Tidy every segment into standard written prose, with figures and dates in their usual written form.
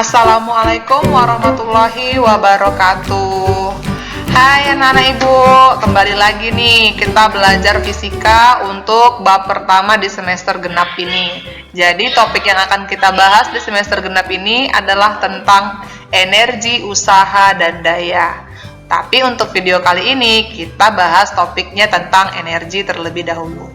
Assalamualaikum warahmatullahi wabarakatuh. Hai anak-anak ibu, kembali lagi nih kita belajar fisika untuk bab pertama di semester genap ini. Jadi topik yang akan kita bahas di semester genap ini adalah tentang energi, usaha, dan daya. Tapi untuk video kali ini kita bahas topiknya tentang energi terlebih dahulu.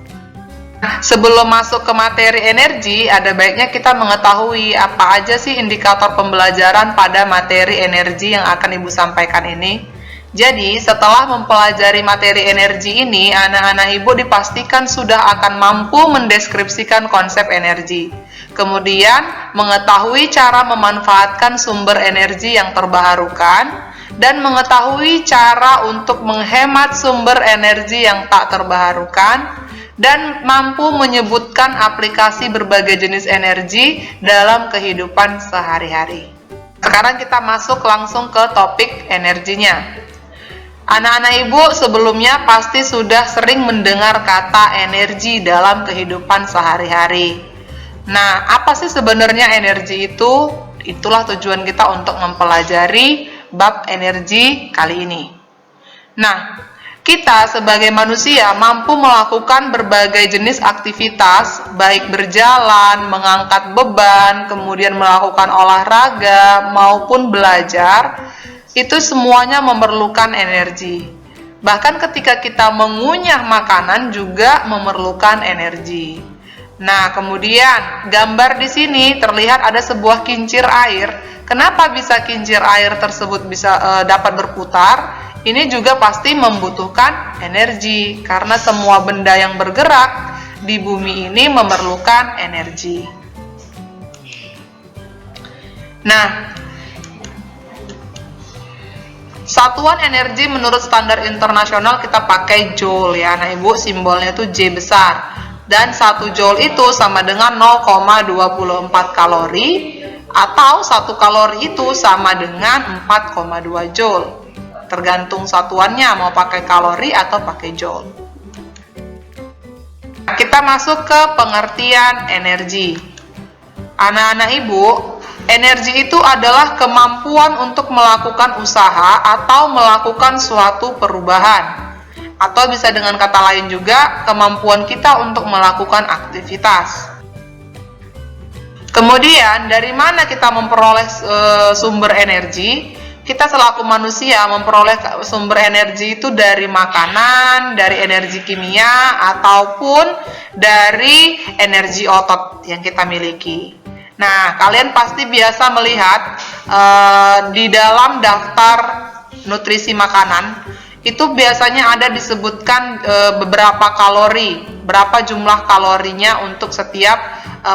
Sebelum masuk ke materi energi, ada baiknya kita mengetahui apa aja sih indikator pembelajaran pada materi energi yang akan Ibu sampaikan ini. Jadi, setelah mempelajari materi energi ini, anak-anak Ibu dipastikan sudah akan mampu mendeskripsikan konsep energi. Kemudian, mengetahui cara memanfaatkan sumber energi yang terbarukan, dan mengetahui cara untuk menghemat sumber energi yang tak terbarukan, dan mampu menyebutkan aplikasi berbagai jenis energi dalam kehidupan sehari-hari. Sekarang kita masuk langsung ke topik energinya. Anak-anak ibu sebelumnya pasti sudah sering mendengar kata energi dalam kehidupan sehari-hari. Nah, apa sih sebenarnya energi itu? Itulah tujuan kita untuk mempelajari bab energi kali ini. Nah, kita sebagai manusia mampu melakukan berbagai jenis aktivitas, baik berjalan, mengangkat beban, kemudian melakukan olahraga, maupun belajar. Itu semuanya memerlukan energi. Bahkan ketika kita mengunyah makanan juga memerlukan energi. Nah, kemudian gambar di sini terlihat ada sebuah kincir air. Kenapa bisa kincir air tersebut bisa dapat berputar? Ini juga pasti membutuhkan energi, karena semua benda yang bergerak di bumi ini memerlukan energi. Nah, satuan energi menurut standar internasional kita pakai joule ya, nah ibu, simbolnya itu J besar. Dan 1 joule itu sama dengan 0,24 kalori, atau 1 kalori itu sama dengan 4,2 joule. Tergantung satuannya, mau pakai kalori atau pakai joule. Kita masuk ke pengertian energi. Anak-anak ibu, energi itu adalah kemampuan untuk melakukan usaha atau melakukan suatu perubahan. Atau bisa dengan kata lain juga, kemampuan kita untuk melakukan aktivitas. Kemudian, dari mana kita memperoleh sumber energi? Kita selaku manusia memperoleh sumber energi itu dari makanan, dari energi kimia, ataupun dari energi otot yang kita miliki. Nah, kalian pasti biasa melihat di dalam daftar nutrisi makanan, itu biasanya ada disebutkan beberapa kalori, berapa jumlah kalorinya untuk setiap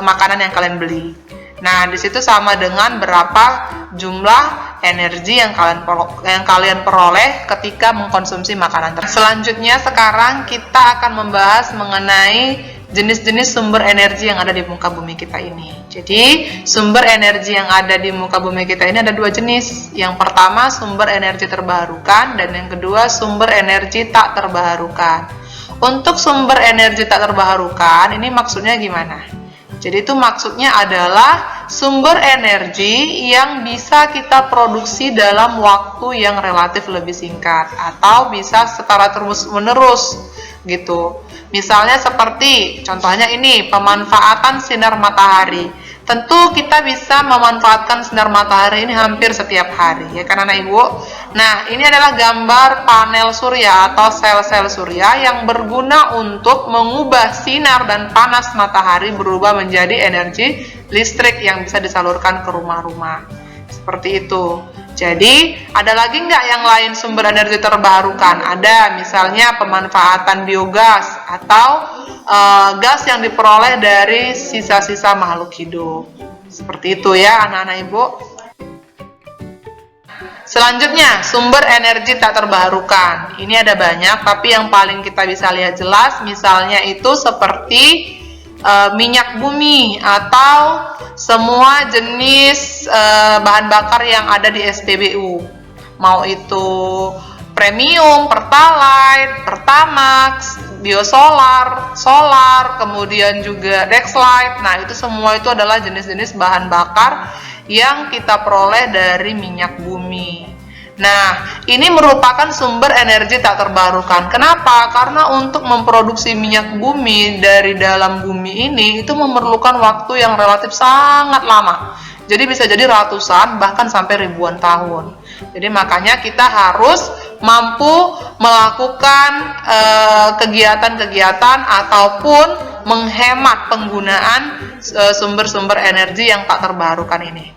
makanan yang kalian beli. Nah, di situ sama dengan berapa jumlah energi yang kalian peroleh ketika mengkonsumsi makanan tersebut. Selanjutnya sekarang kita akan membahas mengenai jenis-jenis sumber energi yang ada di muka bumi kita ini. Jadi, sumber energi yang ada di muka bumi kita ini ada 2 jenis. Yang pertama, sumber energi terbarukan, dan yang kedua, sumber energi tak terbarukan. Untuk sumber energi tak terbarukan, ini maksudnya gimana? Jadi itu maksudnya adalah sumber energi yang bisa kita produksi dalam waktu yang relatif lebih singkat, atau bisa secara terus-menerus gitu. Misalnya seperti contohnya ini, pemanfaatan sinar matahari. Tentu kita bisa memanfaatkan sinar matahari ini hampir setiap hari, ya kan anak ibu? Nah, ini adalah gambar panel surya atau sel-sel surya yang berguna untuk mengubah sinar dan panas matahari berubah menjadi energi listrik yang bisa disalurkan ke rumah-rumah. Seperti itu. Jadi, ada lagi nggak yang lain sumber energi terbarukan? Ada, misalnya pemanfaatan biogas atau gas yang diperoleh dari sisa-sisa makhluk hidup. Seperti itu ya anak-anak ibu. Selanjutnya, sumber energi tak terbarukan. Ini ada banyak, tapi yang paling kita bisa lihat jelas misalnya itu seperti minyak bumi atau semua jenis bahan bakar yang ada di SPBU. Mau itu premium, pertalite, pertamax, biosolar, solar, kemudian juga dexlite. Nah, itu semua itu adalah jenis-jenis bahan bakar yang kita peroleh dari minyak bumi. Nah, ini merupakan sumber energi tak terbarukan. Kenapa? Karena untuk memproduksi minyak bumi dari dalam bumi ini itu memerlukan waktu yang relatif sangat lama. Jadi bisa jadi ratusan bahkan sampai ribuan tahun. Jadi makanya kita harus mampu melakukan kegiatan-kegiatan ataupun menghemat penggunaan sumber-sumber energi yang tak terbarukan ini.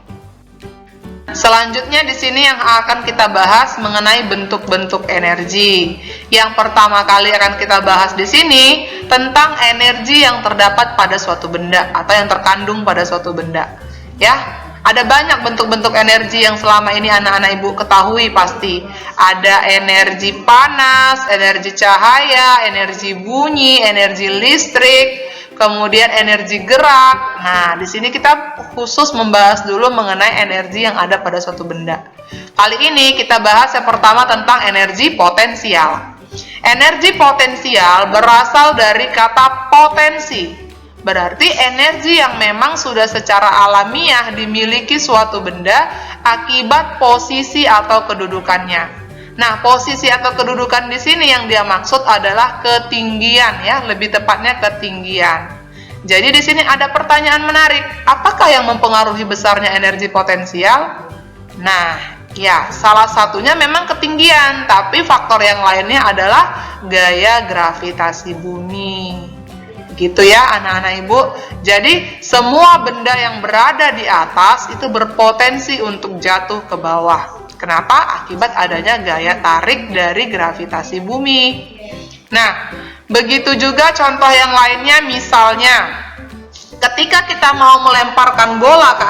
Selanjutnya di sini yang akan kita bahas mengenai bentuk-bentuk energi. Yang pertama kali akan kita bahas di sini tentang energi yang terdapat pada suatu benda atau yang terkandung pada suatu benda. Ya, ada banyak bentuk-bentuk energi yang selama ini anak-anak ibu ketahui pasti. Ada energi panas, energi cahaya, energi bunyi, energi listrik, kemudian energi gerak. Nah, di sini kita khusus membahas dulu mengenai energi yang ada pada suatu benda. Kali ini kita bahas yang pertama tentang energi potensial. Energi potensial berasal dari kata potensi. Berarti energi yang memang sudah secara alamiah dimiliki suatu benda akibat posisi atau kedudukannya. Nah, posisi atau kedudukan di sini yang dia maksud adalah ketinggian ya, lebih tepatnya ketinggian. Jadi di sini ada pertanyaan menarik, apakah yang mempengaruhi besarnya energi potensial? Nah, ya, salah satunya memang ketinggian, tapi faktor yang lainnya adalah gaya gravitasi bumi. Gitu ya anak-anak ibu. Jadi semua benda yang berada di atas itu berpotensi untuk jatuh ke bawah. Kenapa? Akibat adanya gaya tarik dari gravitasi bumi. Nah, begitu juga contoh yang lainnya, misalnya ketika kita mau melemparkan bola ke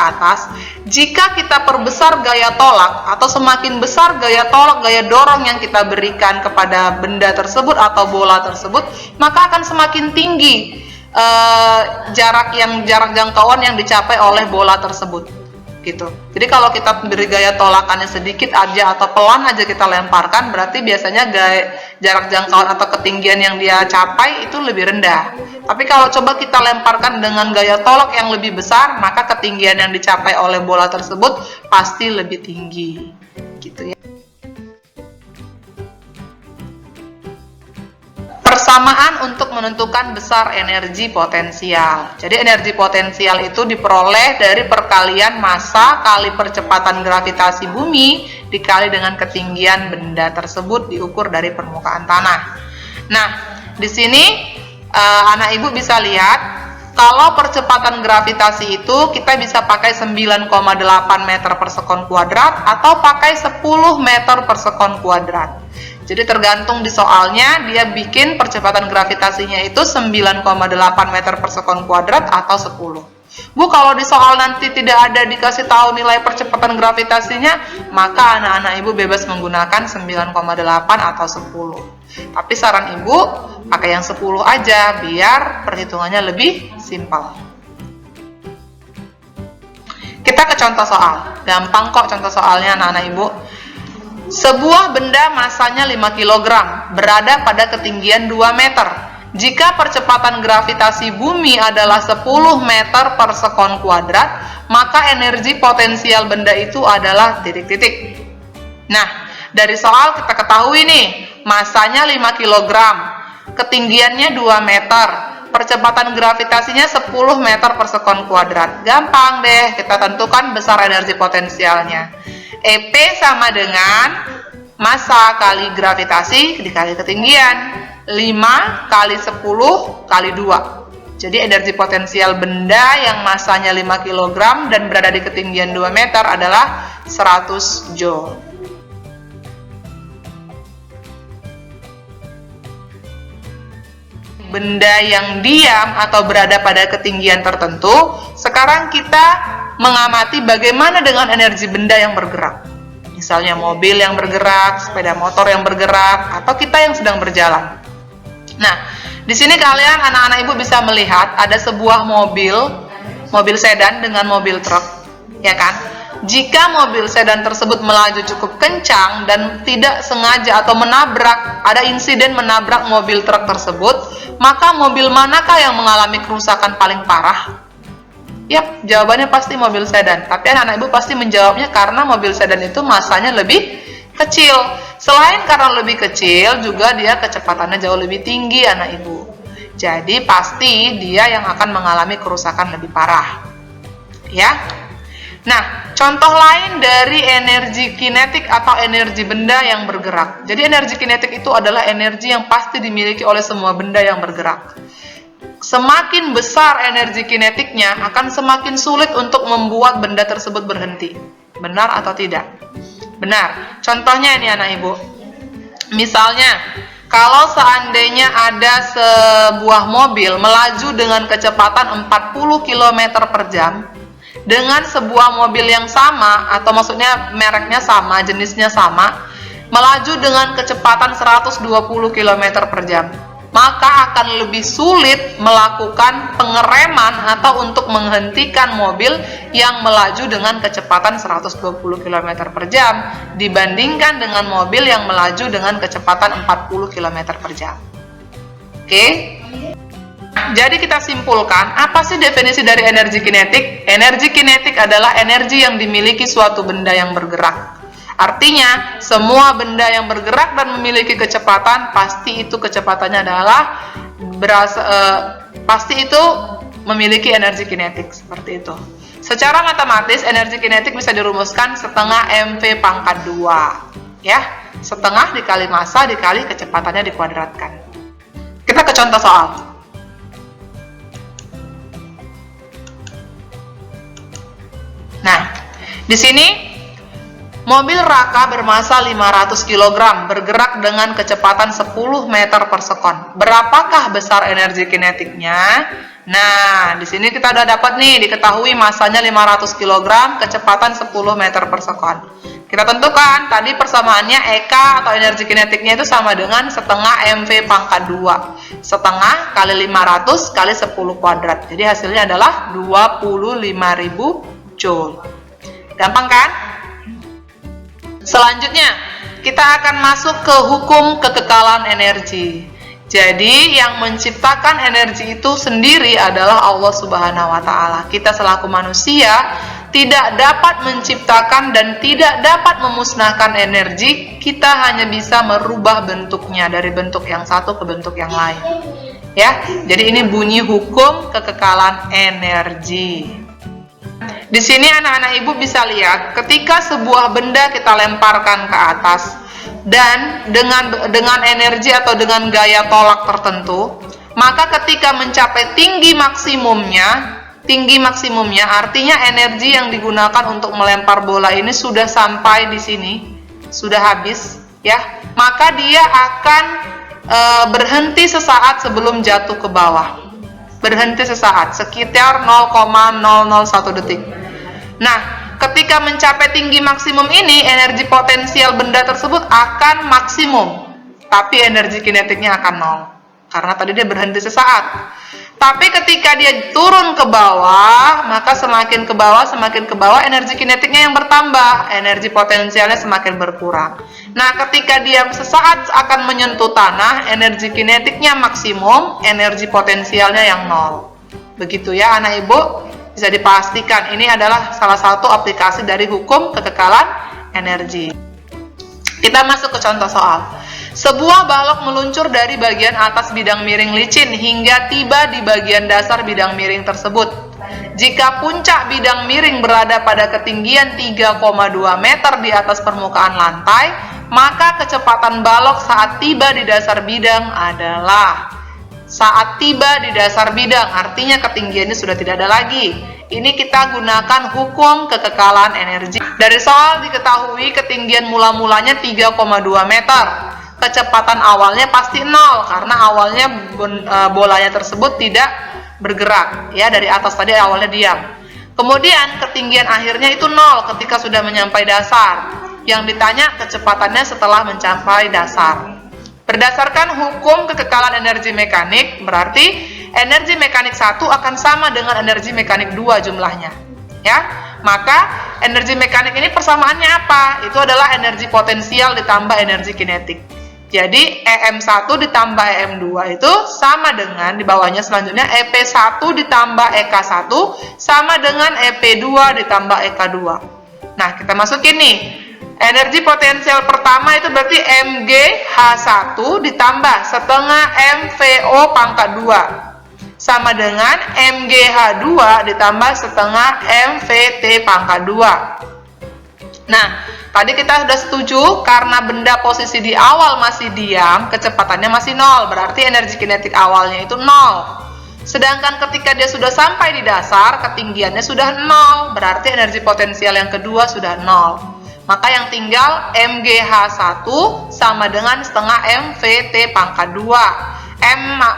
atas, jika kita perbesar gaya tolak atau semakin besar gaya tolak, gaya dorong yang kita berikan kepada benda tersebut atau bola tersebut, maka akan semakin tinggi jarak jangkauan yang dicapai oleh bola tersebut. Gitu. Jadi kalau kita beri gaya tolakannya sedikit aja atau pelan aja kita lemparkan, berarti biasanya jarak jangkauan atau ketinggian yang dia capai itu lebih rendah. Tapi kalau coba kita lemparkan dengan gaya tolak yang lebih besar, maka ketinggian yang dicapai oleh bola tersebut pasti lebih tinggi. Gitu ya. Persamaan untuk menentukan besar energi potensial. Jadi energi potensial itu diperoleh dari perkalian massa kali percepatan gravitasi bumi dikali dengan ketinggian benda tersebut diukur dari permukaan tanah. Nah, di sini anak ibu bisa lihat kalau percepatan gravitasi itu kita bisa pakai 9,8 meter per sekon kuadrat atau pakai 10 meter per sekon kuadrat. Jadi tergantung di soalnya dia bikin percepatan gravitasinya itu 9,8 meter per sekon kuadrat atau 10. Bu, kalau di soal nanti tidak ada dikasih tahu nilai percepatan gravitasinya, maka anak-anak ibu bebas menggunakan 9,8 atau 10. Tapi saran ibu pakai yang 10 aja biar perhitungannya lebih simpel. Kita ke contoh soal. Gampang kok contoh soalnya anak-anak ibu. Sebuah benda masanya 5 kg berada pada ketinggian 2 meter. Jika percepatan gravitasi bumi adalah 10 meter per sekon kuadrat, maka energi potensial benda itu adalah titik-titik. Nah, dari soal kita ketahui nih, masanya 5 kg, ketinggiannya 2 meter, percepatan gravitasinya 10 meter per sekon kuadrat. Gampang deh, kita tentukan besar energi potensialnya. EP sama dengan massa kali gravitasi dikali ketinggian, 5 kali 10 kali 2. Jadi energi potensial benda yang massanya 5 kg dan berada di ketinggian 2 meter adalah 100 joule. Benda yang diam atau berada pada ketinggian tertentu, sekarang kita mengamati bagaimana dengan energi benda yang bergerak. Misalnya mobil yang bergerak, sepeda motor yang bergerak, atau kita yang sedang berjalan. Nah, di sini kalian anak-anak ibu bisa melihat ada sebuah mobil sedan dengan mobil truk, ya kan? jika mobil sedan tersebut melaju cukup kencang dan tidak sengaja atau ada insiden menabrak mobil truk tersebut, maka mobil manakah yang mengalami kerusakan paling parah? Yap, jawabannya pasti mobil sedan. Tapi anak-anak ibu pasti menjawabnya karena mobil sedan itu masanya lebih kecil. Selain karena lebih kecil, juga dia kecepatannya jauh lebih tinggi, anak ibu. Jadi pasti dia yang akan mengalami kerusakan lebih parah. Ya. Nah, contoh lain dari energi kinetik atau energi benda yang bergerak. Jadi energi kinetik itu adalah energi yang pasti dimiliki oleh semua benda yang bergerak. Semakin besar energi kinetiknya, akan semakin sulit untuk membuat benda tersebut berhenti. Benar atau tidak? Benar. Contohnya ini anak ibu. Misalnya, kalau seandainya ada sebuah mobil melaju dengan kecepatan 40 km per jam, dengan sebuah mobil yang sama, atau maksudnya mereknya sama, jenisnya sama, melaju dengan kecepatan 120 km per jam, maka akan lebih sulit melakukan pengereman atau untuk menghentikan mobil yang melaju dengan kecepatan 120 km per jam dibandingkan dengan mobil yang melaju dengan kecepatan 40 km per jam. Oke? Jadi kita simpulkan, apa sih definisi dari energi kinetik? Energi kinetik adalah energi yang dimiliki suatu benda yang bergerak. Artinya, semua benda yang bergerak dan memiliki kecepatan, pasti itu kecepatannya adalah pasti itu memiliki energi kinetik, seperti itu. Secara matematis, energi kinetik bisa dirumuskan setengah mv pangkat 2. Ya, setengah dikali massa dikali kecepatannya dikuadratkan. Kita ke contoh soal. Nah, di sini mobil Raka bermasa 500 kg bergerak dengan kecepatan 10 meter per sekon. Berapakah besar energi kinetiknya? Nah, di sini kita udah dapat nih, diketahui masanya 500 kg, kecepatan 10 meter per sekon. Kita tentukan, tadi persamaannya EK atau energi kinetiknya itu sama dengan setengah mv pangkat 2. Setengah kali 500 kali 10 kuadrat. Jadi hasilnya adalah 25.000 Joule. Gampang kan? Selanjutnya, kita akan masuk ke hukum kekekalan energi. Jadi, yang menciptakan energi itu sendiri adalah Allah Subhanahu wa Ta'ala. Kita selaku manusia tidak dapat menciptakan dan tidak dapat memusnahkan energi. Kita hanya bisa merubah bentuknya dari bentuk yang satu ke bentuk yang lain. Ya, jadi ini bunyi hukum kekekalan energi. Di sini anak-anak ibu bisa lihat, ketika sebuah benda kita lemparkan ke atas dan dengan energi atau dengan gaya tolak tertentu, maka ketika mencapai tinggi maksimumnya artinya energi yang digunakan untuk melempar bola ini sudah sampai di sini, sudah habis, ya. Maka dia akan berhenti sesaat sebelum jatuh ke bawah. Berhenti sesaat, sekitar 0,001 detik. Nah, ketika mencapai tinggi maksimum ini, energi potensial benda tersebut akan maksimum, tapi energi kinetiknya akan 0, karena tadi dia berhenti sesaat. Tapi ketika dia turun ke bawah, maka semakin ke bawah energi kinetiknya yang bertambah, energi potensialnya semakin berkurang. Nah, ketika dia sesaat akan menyentuh tanah, energi kinetiknya maksimum, energi potensialnya yang 0. Begitu ya anak ibu, bisa dipastikan ini adalah salah satu aplikasi dari hukum kekekalan energi. Kita masuk ke contoh soal. Sebuah balok meluncur dari bagian atas bidang miring licin hingga tiba di bagian dasar bidang miring tersebut. Jika puncak bidang miring berada pada ketinggian 3,2 meter di atas permukaan lantai, maka kecepatan balok saat tiba di dasar bidang adalah saat tiba di dasar bidang, artinya ketinggiannya sudah tidak ada lagi. Ini kita gunakan hukum kekekalan energi. Dari soal diketahui ketinggian mula-mulanya 3,2 meter. Kecepatan awalnya pasti 0 karena awalnya bolanya tersebut tidak bergerak, ya, dari atas tadi awalnya diam. Kemudian ketinggian akhirnya itu 0 ketika sudah menyampai dasar. Yang ditanya kecepatannya setelah mencapai dasar. Berdasarkan hukum kekekalan energi mekanik, berarti energi mekanik 1 akan sama dengan energi mekanik 2 jumlahnya, ya. Maka energi mekanik ini persamaannya apa? Itu adalah energi potensial ditambah energi kinetik. Jadi EM1 ditambah EM2 itu sama dengan, di bawahnya selanjutnya EP1 ditambah EK1 sama dengan EP2 ditambah EK2. Nah, kita masukin nih. Energi potensial pertama itu berarti MgH1 ditambah setengah MVO pangkat 2 sama dengan MgH2 ditambah setengah MVT pangkat 2. Nah, tadi kita sudah setuju karena benda posisi di awal masih diam, kecepatannya masih 0, berarti energi kinetik awalnya itu 0. Sedangkan ketika dia sudah sampai di dasar, ketinggiannya sudah 0, berarti energi potensial yang kedua sudah 0. Maka yang tinggal MgH1 sama dengan setengah MVT pangkat 2.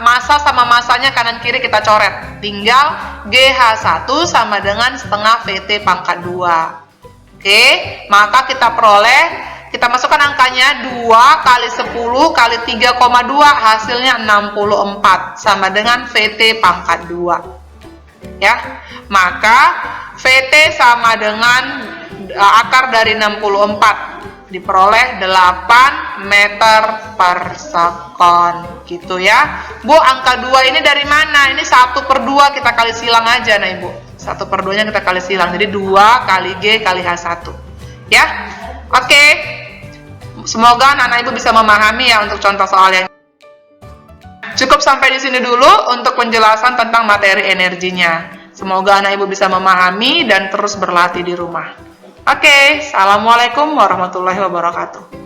Massa sama massanya kanan kiri kita coret. Tinggal GH1 sama dengan setengah VT pangkat 2. Oke, maka kita peroleh, kita masukkan angkanya 2 kali 10 kali 3,2 hasilnya 64 sama dengan VT pangkat 2. Ya, maka VT sama dengan akar dari 64 diperoleh 8 meter per sekon gitu ya. Bu, angka 2 ini dari mana? Ini 1/2 kita kali silang aja nah Ibu. 1/2 nya kita kali silang, jadi 2 kali G kali H1 ya. Oke, semoga anak ibu bisa memahami ya untuk contoh soal yang cukup. Sampai di sini dulu untuk penjelasan tentang materi energinya. Semoga anak ibu bisa memahami dan terus berlatih di rumah. Oke, assalamualaikum warahmatullahi wabarakatuh.